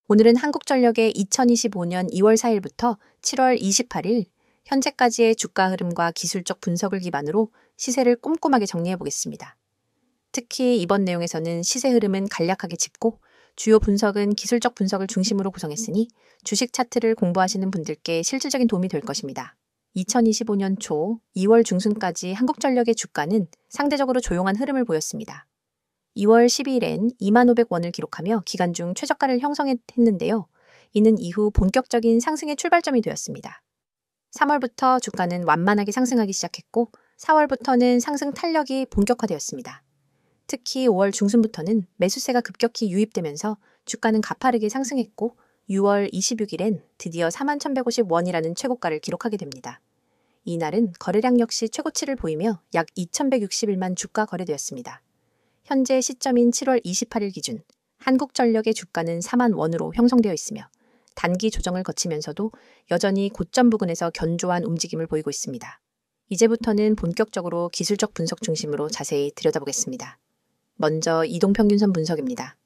오늘은 한국전력의 2025년 2월 4일부터 7월 28일 현재까지의 주가 흐름과 기술적 분석을 기반으로 시세를 꼼꼼하게 정리해 보겠습니다. 특히 이번 내용에서는 시세 흐름은 간략하게 짚고 주요 분석은 기술적 분석을 중심으로 구성했으니 주식 차트를 공부하시는 분들께 실질적인 도움이 될 것입니다. 2025년 초 2월 중순까지 한국전력의 주가는 상대적으로 조용한 흐름을 보였습니다. 2월 12일엔 2500원을 기록하며 기간 중 최저가를 형성했는데요. 이는 이후 본격적인 상승의 출발점이 되었습니다. 3월부터 주가는 완만하게 상승하기 시작했고 4월부터는 상승 탄력이 본격화되었습니다. 특히 5월 중순부터는 매수세가 급격히 유입되면서 주가는 가파르게 상승했고 6월 26일엔 드디어 41,150원이라는 최고가를 기록하게 됩니다. 이날은 거래량 역시 최고치를 보이며 약 2,161만 주가 거래되었습니다. 현재 시점인 7월 28일 기준 한국전력의 주가는 4만 원으로 형성되어 있으며 단기 조정을 거치면서도 여전히 고점 부근에서 견조한 움직임을 보이고 있습니다. 이제부터는 본격적으로 기술적 분석 중심으로 자세히 들여다보겠습니다. 먼저 이동평균선 분석입니다.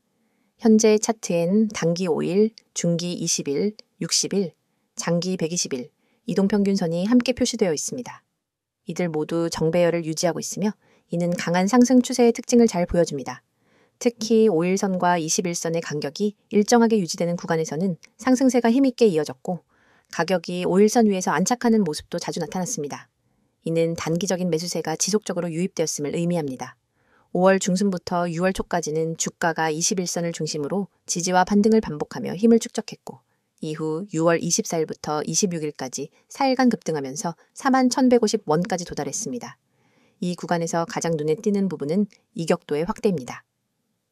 현재 차트엔 단기 5일, 중기 20일, 60일, 장기 120일, 이동평균선이 함께 표시되어 있습니다. 이들 모두 정배열을 유지하고 있으며 이는 강한 상승 추세의 특징을 잘 보여줍니다. 특히 5일선과 21선의 간격이 일정하게 유지되는 구간에서는 상승세가 힘있게 이어졌고 가격이 5일선 위에서 안착하는 모습도 자주 나타났습니다. 이는 단기적인 매수세가 지속적으로 유입되었음을 의미합니다. 5월 중순부터 6월 초까지는 주가가 21선을 중심으로 지지와 반등을 반복하며 힘을 축적했고 이후 6월 24일부터 26일까지 4일간 급등하면서 41,150원까지 도달했습니다. 이 구간에서 가장 눈에 띄는 부분은 이격도의 확대입니다.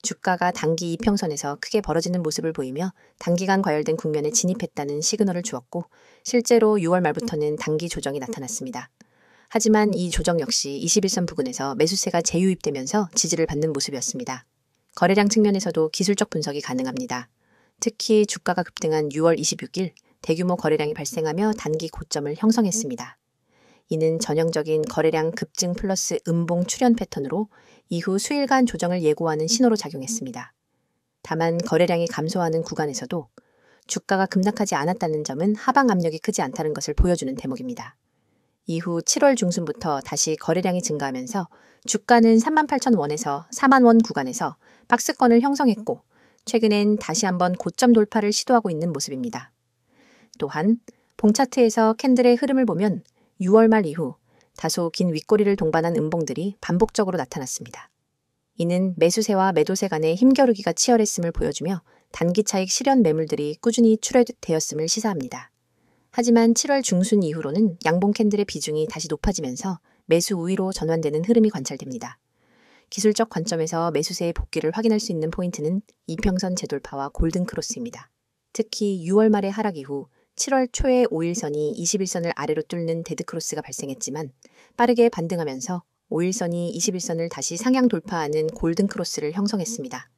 주가가 단기 이평선에서 크게 벌어지는 모습을 보이며 단기간 과열된 국면에 진입했다는 시그널을 주었고 실제로 6월 말부터는 단기 조정이 나타났습니다. 하지만 이 조정 역시 21선 부근에서 매수세가 재유입되면서 지지를 받는 모습이었습니다. 거래량 측면에서도 기술적 분석이 가능합니다. 특히 주가가 급등한 6월 26일 대규모 거래량이 발생하며 단기 고점을 형성했습니다. 이는 전형적인 거래량 급증 플러스 음봉 출현 패턴으로 이후 수일간 조정을 예고하는 신호로 작용했습니다. 다만 거래량이 감소하는 구간에서도 주가가 급락하지 않았다는 점은 하방 압력이 크지 않다는 것을 보여주는 대목입니다. 이후 7월 중순부터 다시 거래량이 증가하면서 주가는 38,000원에서 40,000원 구간에서 박스권을 형성했고 최근엔 다시 한번 고점 돌파를 시도하고 있는 모습입니다. 또한 봉차트에서 캔들의 흐름을 보면 6월 말 이후 다소 긴 윗꼬리를 동반한 음봉들이 반복적으로 나타났습니다. 이는 매수세와 매도세 간의 힘겨루기가 치열했음을 보여주며 단기 차익 실현 매물들이 꾸준히 출회되었음을 시사합니다. 하지만 7월 중순 이후로는 양봉 캔들의 비중이 다시 높아지면서 매수 우위로 전환되는 흐름이 관찰됩니다. 기술적 관점에서 매수세의 복귀를 확인할 수 있는 포인트는 이평선 재돌파와 골든크로스입니다. 특히 6월 말의 하락 이후 7월 초에 5일선이 21선을 아래로 뚫는 데드크로스가 발생했지만 빠르게 반등하면서 5일선이 21선을 다시 상향 돌파하는 골든크로스를 형성했습니다.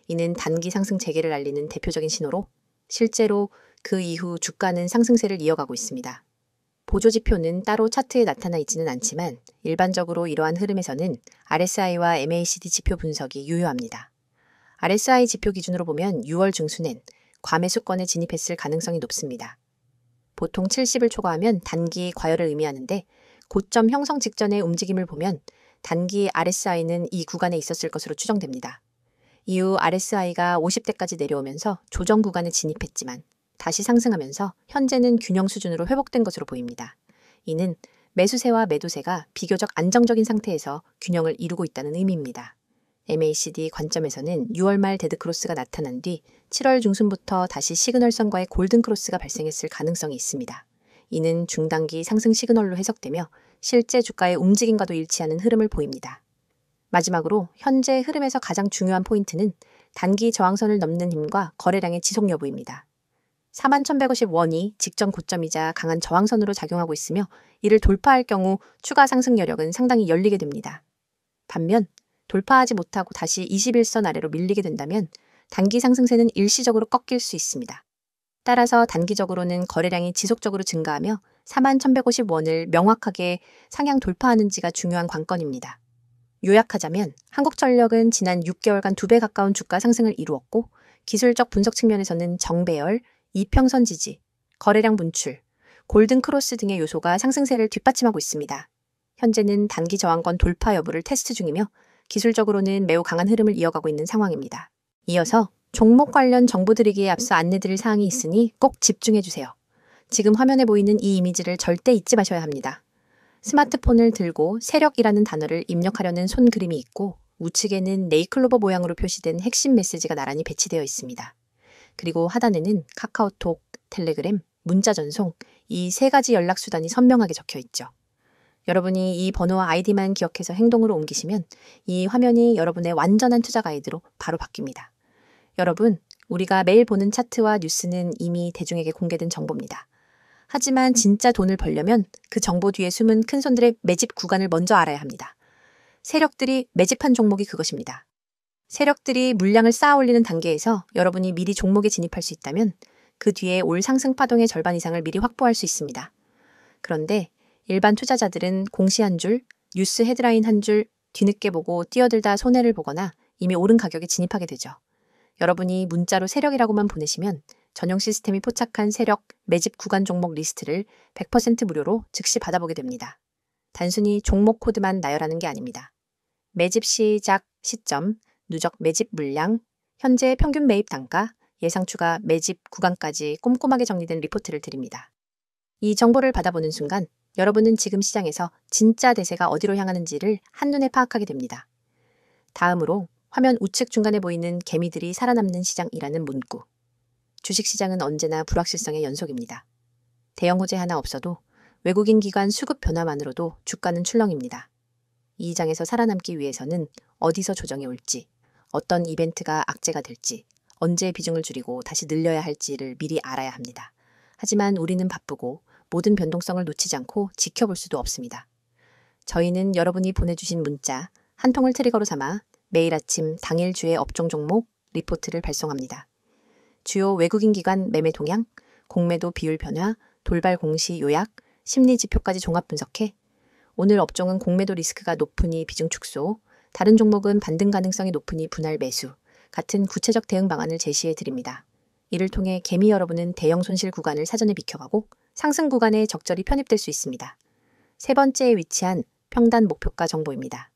이는 단기 상승 재개를 알리는 대표적인 신호로 실제로 그 이후 주가는 상승세를 이어가고 있습니다. 보조지표는 따로 차트에 나타나 있지는 않지만 일반적으로 이러한 흐름에서는 RSI와 MACD 지표 분석이 유효합니다. RSI 지표 기준으로 보면 6월 중순엔 과매수권에 진입했을 가능성이 높습니다. 보통 70을 초과하면 단기 과열을 의미하는데 고점 형성 직전의 움직임을 보면 단기 RSI는 이 구간에 있었을 것으로 추정됩니다. 이후 RSI가 50대까지 내려오면서 조정 구간에 진입했지만 다시 상승하면서 현재는 균형 수준으로 회복된 것으로 보입니다. 이는 매수세와 매도세가 비교적 안정적인 상태에서 균형을 이루고 있다는 의미입니다. MACD 관점에서는 6월 말 데드크로스가 나타난 뒤 7월 중순부터 다시 시그널선과의 골든크로스가 발생했을 가능성이 있습니다. 이는 중단기 상승 시그널로 해석되며 실제 주가의 움직임과도 일치하는 흐름을 보입니다. 마지막으로 현재 흐름에서 가장 중요한 포인트는 단기 저항선을 넘는 힘과 거래량의 지속 여부입니다. 41,150원이 직전 고점이자 강한 저항선으로 작용하고 있으며 이를 돌파할 경우 추가 상승 여력은 상당히 열리게 됩니다. 반면 돌파하지 못하고 다시 21선 아래로 밀리게 된다면 단기 상승세는 일시적으로 꺾일 수 있습니다. 따라서 단기적으로는 거래량이 지속적으로 증가하며 41,150원을 명확하게 상향 돌파하는지가 중요한 관건입니다. 요약하자면 한국전력은 지난 6개월간 2배 가까운 주가 상승을 이루었고 기술적 분석 측면에서는 정배열, 이평선 지지, 거래량 분출, 골든 크로스 등의 요소가 상승세를 뒷받침하고 있습니다. 현재는 단기 저항권 돌파 여부를 테스트 중이며 기술적으로는 매우 강한 흐름을 이어가고 있는 상황입니다. 이어서 종목 관련 정보 드리기에 앞서 안내드릴 사항이 있으니 꼭 집중해주세요. 지금 화면에 보이는 이 이미지를 절대 잊지 마셔야 합니다. 스마트폰을 들고 세력이라는 단어를 입력하려는 손 그림이 있고 우측에는 네이클로버 모양으로 표시된 핵심 메시지가 나란히 배치되어 있습니다. 그리고 하단에는 카카오톡, 텔레그램, 문자 전송 이 세 가지 연락 수단이 선명하게 적혀 있죠. 여러분이 이 번호와 아이디만 기억해서 행동으로 옮기시면 이 화면이 여러분의 완전한 투자 가이드로 바로 바뀝니다. 여러분, 우리가 매일 보는 차트와 뉴스는 이미 대중에게 공개된 정보입니다. 하지만 진짜 돈을 벌려면 그 정보 뒤에 숨은 큰손들의 매집 구간을 먼저 알아야 합니다. 세력들이 매집한 종목이 그것입니다. 세력들이 물량을 쌓아 올리는 단계에서 여러분이 미리 종목에 진입할 수 있다면 그 뒤에 올 상승 파동의 절반 이상을 미리 확보할 수 있습니다. 그런데 일반 투자자들은 공시 한 줄, 뉴스 헤드라인 한 줄 뒤늦게 보고 뛰어들다 손해를 보거나 이미 오른 가격에 진입하게 되죠. 여러분이 문자로 세력이라고만 보내시면 전용 시스템이 포착한 세력 매집 구간 종목 리스트를 100% 무료로 즉시 받아보게 됩니다. 단순히 종목 코드만 나열하는 게 아닙니다. 매집 시작 시점, 누적 매집 물량, 현재 평균 매입 단가, 예상 추가 매집 구간까지 꼼꼼하게 정리된 리포트를 드립니다. 이 정보를 받아보는 순간 여러분은 지금 시장에서 진짜 대세가 어디로 향하는지를 한눈에 파악하게 됩니다. 다음으로 화면 우측 중간에 보이는 개미들이 살아남는 시장이라는 문구. 주식시장은 언제나 불확실성의 연속입니다. 대형 호재 하나 없어도 외국인 기관 수급 변화만으로도 주가는 출렁입니다. 이 장에서 살아남기 위해서는 어디서 조정이 올지, 어떤 이벤트가 악재가 될지, 언제 비중을 줄이고 다시 늘려야 할지를 미리 알아야 합니다. 하지만 우리는 바쁘고 모든 변동성을 놓치지 않고 지켜볼 수도 없습니다. 저희는 여러분이 보내주신 문자 한 통을 트리거로 삼아 매일 아침 당일 주의 업종 종목 리포트를 발송합니다. 주요 외국인 기관 매매 동향, 공매도 비율 변화, 돌발 공시 요약, 심리 지표까지 종합 분석해 오늘 업종은 공매도 리스크가 높으니 비중 축소, 다른 종목은 반등 가능성이 높으니 분할 매수 같은 구체적 대응 방안을 제시해 드립니다. 이를 통해 개미 여러분은 대형 손실 구간을 사전에 비켜가고 상승 구간에 적절히 편입될 수 있습니다. 세 번째에 위치한 평단 목표가 정보입니다.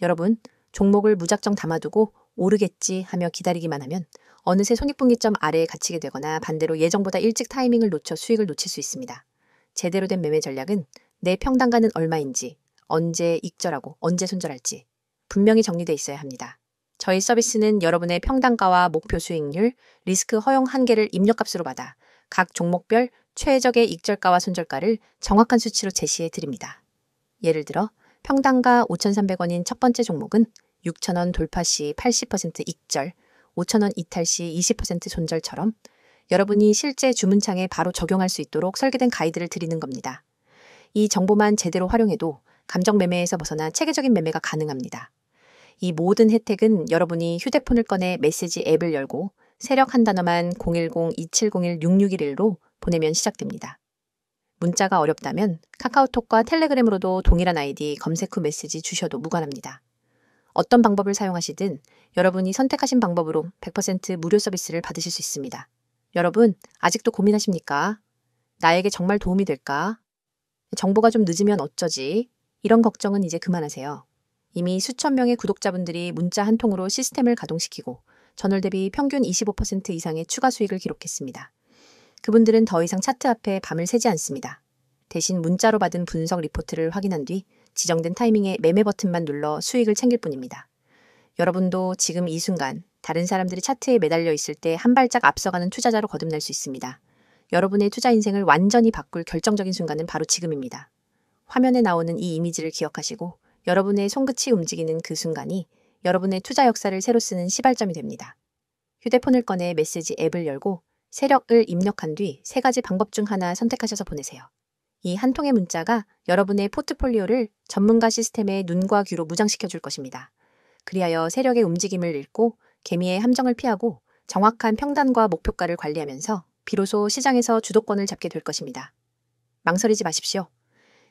여러분, 종목을 무작정 담아두고 오르겠지 하며 기다리기만 하면 어느새 손익분기점 아래에 갇히게 되거나 반대로 예정보다 일찍 타이밍을 놓쳐 수익을 놓칠 수 있습니다. 제대로 된 매매 전략은 내 평단가는 얼마인지, 언제 익절하고 언제 손절할지 분명히 정리되어 있어야 합니다. 저희 서비스는 여러분의 평단가와 목표 수익률, 리스크 허용 한계를 입력값으로 받아 각 종목별 최적의 익절가와 손절가를 정확한 수치로 제시해 드립니다. 예를 들어 평단가 5,300원인 첫 번째 종목은 6,000원 돌파 시 80% 익절, 5,000원 이탈 시 20% 손절처럼 여러분이 실제 주문창에 바로 적용할 수 있도록 설계된 가이드를 드리는 겁니다. 이 정보만 제대로 활용해도 감정 매매에서 벗어나 체계적인 매매가 가능합니다. 이 모든 혜택은 여러분이 휴대폰을 꺼내 메시지 앱을 열고 세력 한 단어만 010-2701-6611로 보내면 시작됩니다. 문자가 어렵다면 카카오톡과 텔레그램으로도 동일한 아이디 검색 후 메시지 주셔도 무관합니다. 어떤 방법을 사용하시든 여러분이 선택하신 방법으로 100% 무료 서비스를 받으실 수 있습니다. 여러분, 아직도 고민하십니까? 나에게 정말 도움이 될까? 정보가 좀 늦으면 어쩌지? 이런 걱정은 이제 그만하세요. 이미 수천 명의 구독자분들이 문자 한 통으로 시스템을 가동시키고 전월 대비 평균 25% 이상의 추가 수익을 기록했습니다. 그분들은 더 이상 차트 앞에 밤을 새지 않습니다. 대신 문자로 받은 분석 리포트를 확인한 뒤 지정된 타이밍에 매매 버튼만 눌러 수익을 챙길 뿐입니다. 여러분도 지금 이 순간 다른 사람들이 차트에 매달려 있을 때 한 발짝 앞서가는 투자자로 거듭날 수 있습니다. 여러분의 투자 인생을 완전히 바꿀 결정적인 순간은 바로 지금입니다. 화면에 나오는 이 이미지를 기억하시고 여러분의 손끝이 움직이는 그 순간이 여러분의 투자 역사를 새로 쓰는 시발점이 됩니다. 휴대폰을 꺼내 메시지 앱을 열고 세력을 입력한 뒤 세 가지 방법 중 하나 선택하셔서 보내세요. 이 한 통의 문자가 여러분의 포트폴리오를 전문가 시스템의 눈과 귀로 무장시켜 줄 것입니다. 그리하여 세력의 움직임을 읽고 개미의 함정을 피하고 정확한 평단과 목표가를 관리하면서 비로소 시장에서 주도권을 잡게 될 것입니다. 망설이지 마십시오.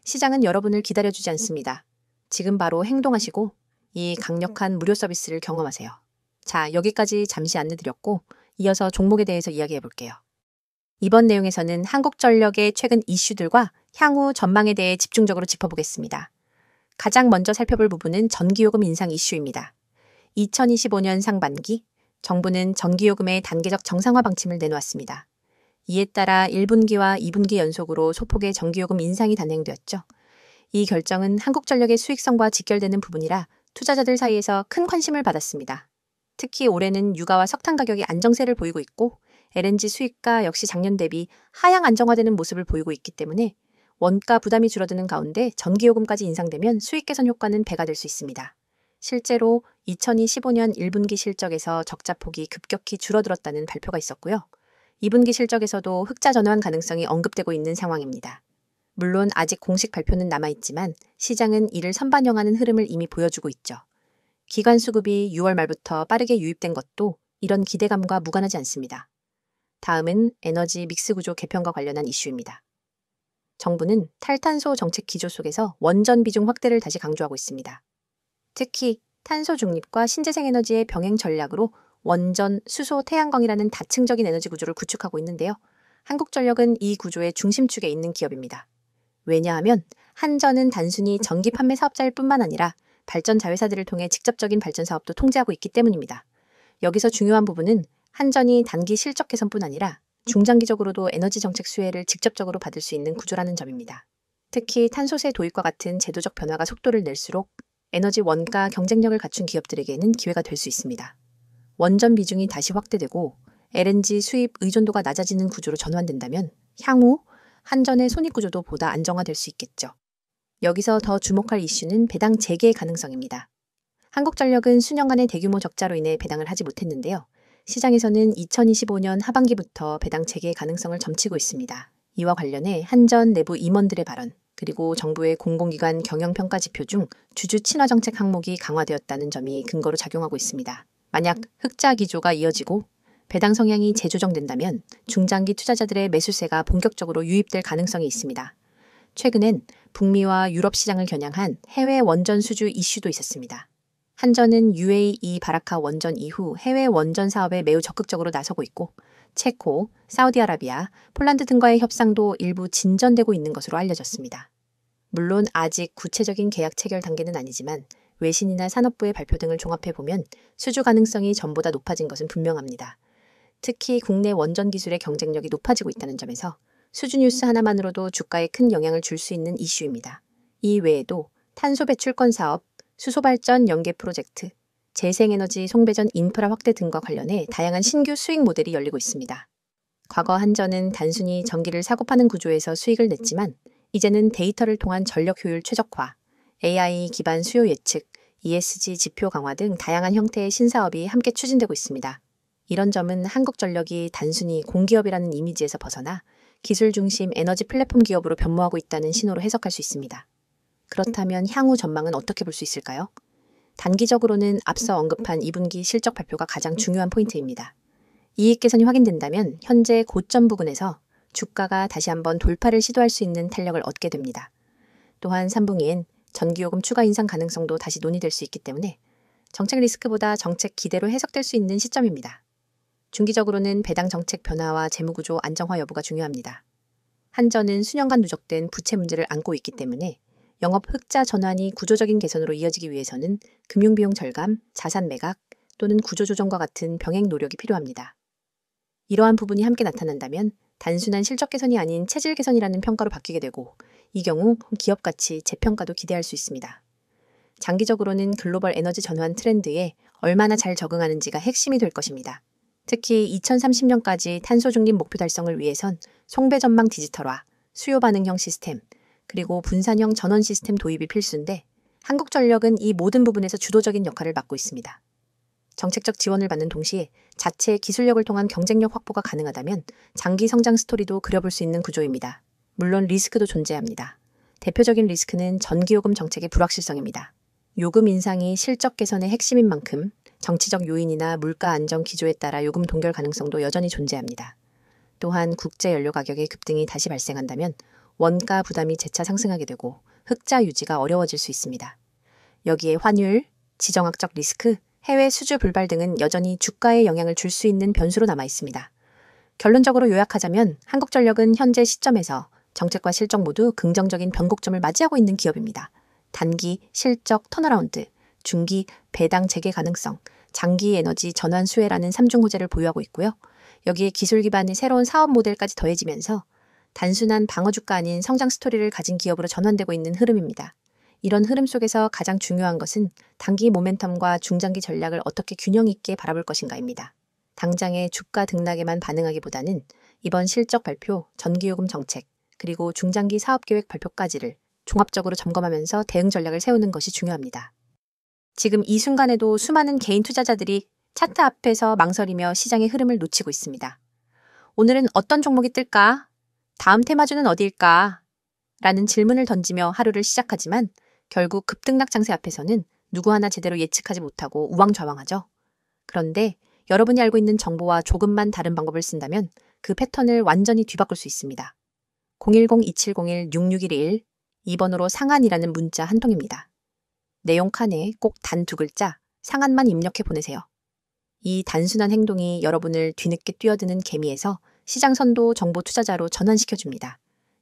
시장은 여러분을 기다려주지 않습니다. 지금 바로 행동하시고 이 강력한 무료 서비스를 경험하세요. 자, 여기까지 잠시 안내드렸고 이어서 종목에 대해서 이야기해 볼게요. 이번 내용에서는 한국전력의 최근 이슈들과 향후 전망에 대해 집중적으로 짚어보겠습니다. 가장 먼저 살펴볼 부분은 전기요금 인상 이슈입니다. 2025년 상반기 정부는 전기요금의 단계적 정상화 방침을 내놓았습니다. 이에 따라 1분기와 2분기 연속으로 소폭의 전기요금 인상이 단행되었죠. 이 결정은 한국전력의 수익성과 직결되는 부분이라 투자자들 사이에서 큰 관심을 받았습니다. 특히 올해는 유가와 석탄 가격이 안정세를 보이고 있고 LNG 수입가 역시 작년 대비 하향 안정화되는 모습을 보이고 있기 때문에 원가 부담이 줄어드는 가운데 전기요금까지 인상되면 수익 개선 효과는 배가 될 수 있습니다. 실제로 2025년 1분기 실적에서 적자폭이 급격히 줄어들었다는 발표가 있었고요. 2분기 실적에서도 흑자 전환 가능성이 언급되고 있는 상황입니다. 물론 아직 공식 발표는 남아있지만 시장은 이를 선반영하는 흐름을 이미 보여주고 있죠. 기관 수급이 6월 말부터 빠르게 유입된 것도 이런 기대감과 무관하지 않습니다. 다음은 에너지 믹스 구조 개편과 관련한 이슈입니다. 정부는 탈탄소 정책 기조 속에서 원전 비중 확대를 다시 강조하고 있습니다. 특히 탄소 중립과 신재생 에너지의 병행 전략으로 원전, 수소, 태양광이라는 다층적인 에너지 구조를 구축하고 있는데요. 한국전력은 이 구조의 중심축에 있는 기업입니다. 왜냐하면 한전은 단순히 전기 판매 사업자일 뿐만 아니라 발전 자회사들을 통해 직접적인 발전 사업도 통제하고 있기 때문입니다. 여기서 중요한 부분은 한전이 단기 실적 개선뿐 아니라 중장기적으로도 에너지 정책 수혜를 직접적으로 받을 수 있는 구조라는 점입니다. 특히 탄소세 도입과 같은 제도적 변화가 속도를 낼수록 에너지 원가 경쟁력을 갖춘 기업들에게는 기회가 될 수 있습니다. 원전 비중이 다시 확대되고 LNG 수입 의존도가 낮아지는 구조로 전환된다면 향후 한전의 손익 구조도 보다 안정화될 수 있겠죠. 여기서 더 주목할 이슈는 배당 재개 가능성입니다. 한국전력은 수년간의 대규모 적자로 인해 배당을 하지 못했는데요. 시장에서는 2025년 하반기부터 배당 재개 가능성을 점치고 있습니다. 이와 관련해 한전 내부 임원들의 발언, 그리고 정부의 공공기관 경영평가 지표 중 주주 친화 정책 항목이 강화되었다는 점이 근거로 작용하고 있습니다. 만약 흑자 기조가 이어지고 배당 성향이 재조정된다면 중장기 투자자들의 매수세가 본격적으로 유입될 가능성이 있습니다. 최근엔 북미와 유럽 시장을 겨냥한 해외 원전 수주 이슈도 있었습니다. 한전은 UAE 바라카 원전 이후 해외 원전 사업에 매우 적극적으로 나서고 있고 체코, 사우디아라비아, 폴란드 등과의 협상도 일부 진전되고 있는 것으로 알려졌습니다. 물론 아직 구체적인 계약 체결 단계는 아니지만 외신이나 산업부의 발표 등을 종합해보면 수주 가능성이 전보다 높아진 것은 분명합니다. 특히 국내 원전 기술의 경쟁력이 높아지고 있다는 점에서 수주 뉴스 하나만으로도 주가에 큰 영향을 줄 수 있는 이슈입니다. 이 외에도 탄소 배출권 사업, 수소발전 연계 프로젝트, 재생에너지 송배전 인프라 확대 등과 관련해 다양한 신규 수익 모델이 열리고 있습니다. 과거 한전은 단순히 전기를 사고 파는 구조에서 수익을 냈지만 이제는 데이터를 통한 전력 효율 최적화, AI 기반 수요 예측, ESG 지표 강화 등 다양한 형태의 신사업이 함께 추진되고 있습니다. 이런 점은 한국전력이 단순히 공기업이라는 이미지에서 벗어나 기술 중심 에너지 플랫폼 기업으로 변모하고 있다는 신호로 해석할 수 있습니다. 그렇다면 향후 전망은 어떻게 볼 수 있을까요? 단기적으로는 앞서 언급한 2분기 실적 발표가 가장 중요한 포인트입니다. 이익 개선이 확인된다면 현재 고점 부근에서 주가가 다시 한번 돌파를 시도할 수 있는 탄력을 얻게 됩니다. 또한 3분기엔 전기요금 추가 인상 가능성도 다시 논의될 수 있기 때문에 정책 리스크보다 정책 기대로 해석될 수 있는 시점입니다. 중기적으로는 배당 정책 변화와 재무구조 안정화 여부가 중요합니다. 한전은 수년간 누적된 부채 문제를 안고 있기 때문에 영업 흑자 전환이 구조적인 개선으로 이어지기 위해서는 금융비용 절감, 자산 매각 또는 구조조정과 같은 병행 노력이 필요합니다. 이러한 부분이 함께 나타난다면 단순한 실적 개선이 아닌 체질 개선이라는 평가로 바뀌게 되고 이 경우 기업 가치 재평가도 기대할 수 있습니다. 장기적으로는 글로벌 에너지 전환 트렌드에 얼마나 잘 적응하는지가 핵심이 될 것입니다. 특히 2030년까지 탄소 중립 목표 달성을 위해선 송배 전망 디지털화, 수요 반응형 시스템, 그리고 분산형 전원 시스템 도입이 필수인데 한국전력은 이 모든 부분에서 주도적인 역할을 맡고 있습니다. 정책적 지원을 받는 동시에 자체 기술력을 통한 경쟁력 확보가 가능하다면 장기 성장 스토리도 그려볼 수 있는 구조입니다. 물론 리스크도 존재합니다. 대표적인 리스크는 전기요금 정책의 불확실성입니다. 요금 인상이 실적 개선의 핵심인 만큼 정치적 요인이나 물가 안정 기조에 따라 요금 동결 가능성도 여전히 존재합니다. 또한 국제 연료 가격의 급등이 다시 발생한다면 원가 부담이 재차 상승하게 되고 흑자 유지가 어려워질 수 있습니다. 여기에 환율, 지정학적 리스크, 해외 수주 불발 등은 여전히 주가에 영향을 줄 수 있는 변수로 남아 있습니다. 결론적으로 요약하자면 한국전력은 현재 시점에서 정책과 실적 모두 긍정적인 변곡점을 맞이하고 있는 기업입니다. 단기 실적 턴어라운드, 중기 배당 재개 가능성, 장기 에너지 전환 수혜라는 삼중 호재를 보유하고 있고요. 여기에 기술 기반의 새로운 사업 모델까지 더해지면서 단순한 방어 주가 아닌 성장 스토리를 가진 기업으로 전환되고 있는 흐름입니다. 이런 흐름 속에서 가장 중요한 것은 단기 모멘텀과 중장기 전략을 어떻게 균형 있게 바라볼 것인가입니다. 당장의 주가 등락에만 반응하기보다는 이번 실적 발표, 전기요금 정책, 그리고 중장기 사업계획 발표까지를 종합적으로 점검하면서 대응 전략을 세우는 것이 중요합니다. 지금 이 순간에도 수많은 개인 투자자들이 차트 앞에서 망설이며 시장의 흐름을 놓치고 있습니다. 오늘은 어떤 종목이 뜰까? 다음 테마주는 어디일까? 라는 질문을 던지며 하루를 시작하지만 결국 급등락 장세 앞에서는 누구 하나 제대로 예측하지 못하고 우왕좌왕하죠. 그런데 여러분이 알고 있는 정보와 조금만 다른 방법을 쓴다면 그 패턴을 완전히 뒤바꿀 수 있습니다. 010-2701-6611 2번으로 상한이라는 문자 한 통입니다. 내용 칸에 꼭 단 2글자 상한만 입력해 보내세요. 이 단순한 행동이 여러분을 뒤늦게 뛰어드는 개미에서 시장 선도 정보 투자자로 전환시켜줍니다.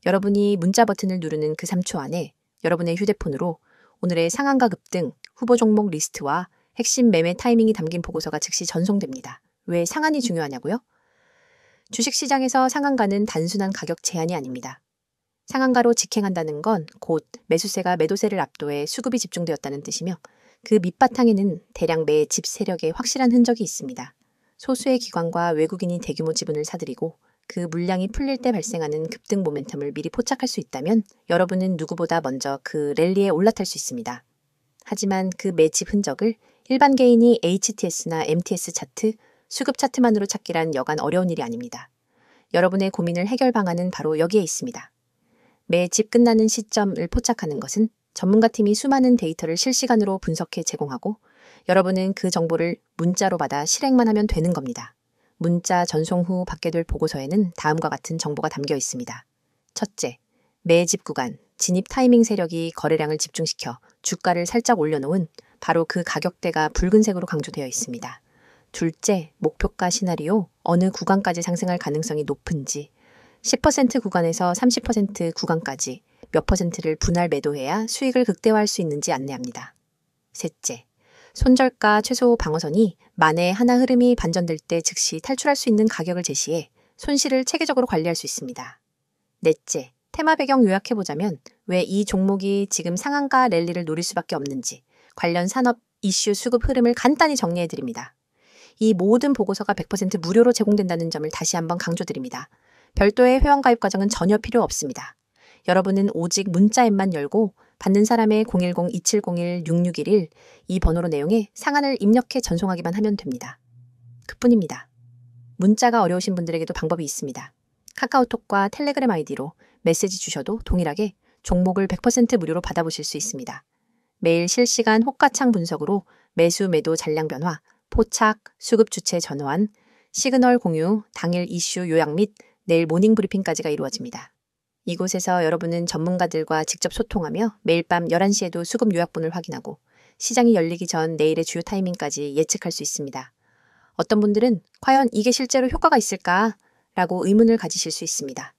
여러분이 문자 버튼을 누르는 그 3초 안에 여러분의 휴대폰으로 오늘의 상한가 급등, 후보 종목 리스트와 핵심 매매 타이밍이 담긴 보고서가 즉시 전송됩니다. 왜 상한이 중요하냐고요? 주식시장에서 상한가는 단순한 가격 제한이 아닙니다. 상한가로 직행한다는 건 곧 매수세가 매도세를 압도해 수급이 집중되었다는 뜻이며 그 밑바탕에는 대량 매집 세력의 확실한 흔적이 있습니다. 소수의 기관과 외국인이 대규모 지분을 사들이고 그 물량이 풀릴 때 발생하는 급등 모멘텀을 미리 포착할 수 있다면 여러분은 누구보다 먼저 그 랠리에 올라탈 수 있습니다. 하지만 그 매집 흔적을 일반 개인이 HTS나 MTS 차트, 수급 차트만으로 찾기란 여간 어려운 일이 아닙니다. 여러분의 고민을 해결 방안은 바로 여기에 있습니다. 매집 끝나는 시점을 포착하는 것은 전문가팀이 수많은 데이터를 실시간으로 분석해 제공하고 여러분은 그 정보를 문자로 받아 실행만 하면 되는 겁니다. 문자 전송 후 받게 될 보고서에는 다음과 같은 정보가 담겨 있습니다. 첫째, 매집 구간, 진입 타이밍 세력이 거래량을 집중시켜 주가를 살짝 올려놓은 바로 그 가격대가 붉은색으로 강조되어 있습니다. 둘째, 목표가 시나리오, 어느 구간까지 상승할 가능성이 높은지, 10% 구간에서 30% 구간까지 몇 퍼센트를 분할 매도해야 수익을 극대화할 수 있는지 안내합니다. 셋째, 손절가 최소 방어선이 만에 하나 흐름이 반전될 때 즉시 탈출할 수 있는 가격을 제시해 손실을 체계적으로 관리할 수 있습니다. 넷째, 테마 배경 요약해보자면 왜 이 종목이 지금 상한가 랠리를 노릴 수밖에 없는지 관련 산업 이슈 수급 흐름을 간단히 정리해드립니다. 이 모든 보고서가 100% 무료로 제공된다는 점을 다시 한번 강조드립니다. 별도의 회원가입 과정은 전혀 필요 없습니다. 여러분은 오직 문자 앱만 열고 받는 사람의 010-2701-6611 이 번호로 내용에 상한을 입력해 전송하기만 하면 됩니다. 그뿐입니다. 문자가 어려우신 분들에게도 방법이 있습니다. 카카오톡과 텔레그램 아이디로 메시지 주셔도 동일하게 종목을 100% 무료로 받아보실 수 있습니다. 매일 실시간 호가창 분석으로 매수 매도 잔량 변화, 포착, 수급 주체 전환, 시그널 공유, 당일 이슈 요약 및 내일 모닝 브리핑까지가 이루어집니다. 이곳에서 여러분은 전문가들과 직접 소통하며 매일 밤 11시에도 수급 요약본을 확인하고 시장이 열리기 전 내일의 주요 타이밍까지 예측할 수 있습니다. 어떤 분들은 과연 이게 실제로 효과가 있을까? 라고 의문을 가지실 수 있습니다.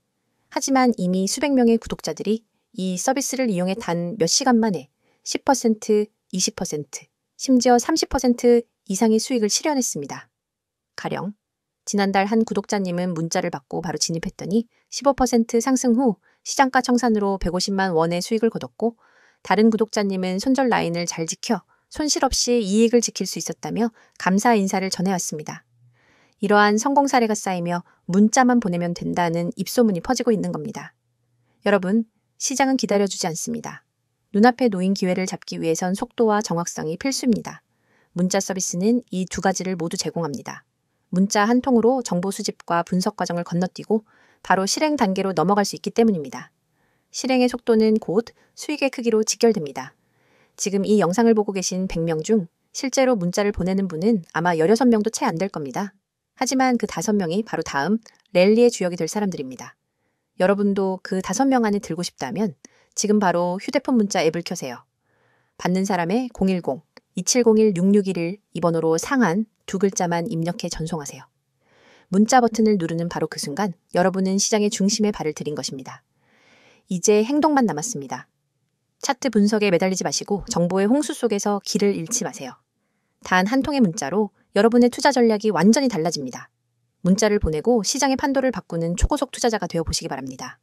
하지만 이미 수백 명의 구독자들이 이 서비스를 이용해 단 몇 시간 만에 10%, 20%, 심지어 30% 이상의 수익을 실현했습니다. 가령 지난달 한 구독자님은 문자를 받고 바로 진입했더니 15% 상승 후 시장가 청산으로 150만 원의 수익을 거뒀고 다른 구독자님은 손절 라인을 잘 지켜 손실 없이 이익을 지킬 수 있었다며 감사 인사를 전해왔습니다. 이러한 성공 사례가 쌓이며 문자만 보내면 된다는 입소문이 퍼지고 있는 겁니다. 여러분, 시장은 기다려주지 않습니다. 눈앞에 놓인 기회를 잡기 위해선 속도와 정확성이 필수입니다. 문자 서비스는 이 두 가지를 모두 제공합니다. 문자 한 통으로 정보 수집과 분석 과정을 건너뛰고 바로 실행 단계로 넘어갈 수 있기 때문입니다. 실행의 속도는 곧 수익의 크기로 직결됩니다. 지금 이 영상을 보고 계신 100명 중 실제로 문자를 보내는 분은 아마 16명도 채 안 될 겁니다. 하지만 그 5명이 바로 다음 랠리의 주역이 될 사람들입니다. 여러분도 그 5명 안에 들고 싶다면 지금 바로 휴대폰 문자 앱을 켜세요. 받는 사람의 2701-6611 이 번호로 상한 두 글자만 입력해 전송하세요. 문자 버튼을 누르는 바로 그 순간 여러분은 시장의 중심에 발을 들인 것입니다. 이제 행동만 남았습니다. 차트 분석에 매달리지 마시고 정보의 홍수 속에서 길을 잃지 마세요. 단 한 통의 문자로 여러분의 투자 전략이 완전히 달라집니다. 문자를 보내고 시장의 판도를 바꾸는 초고속 투자자가 되어보시기 바랍니다.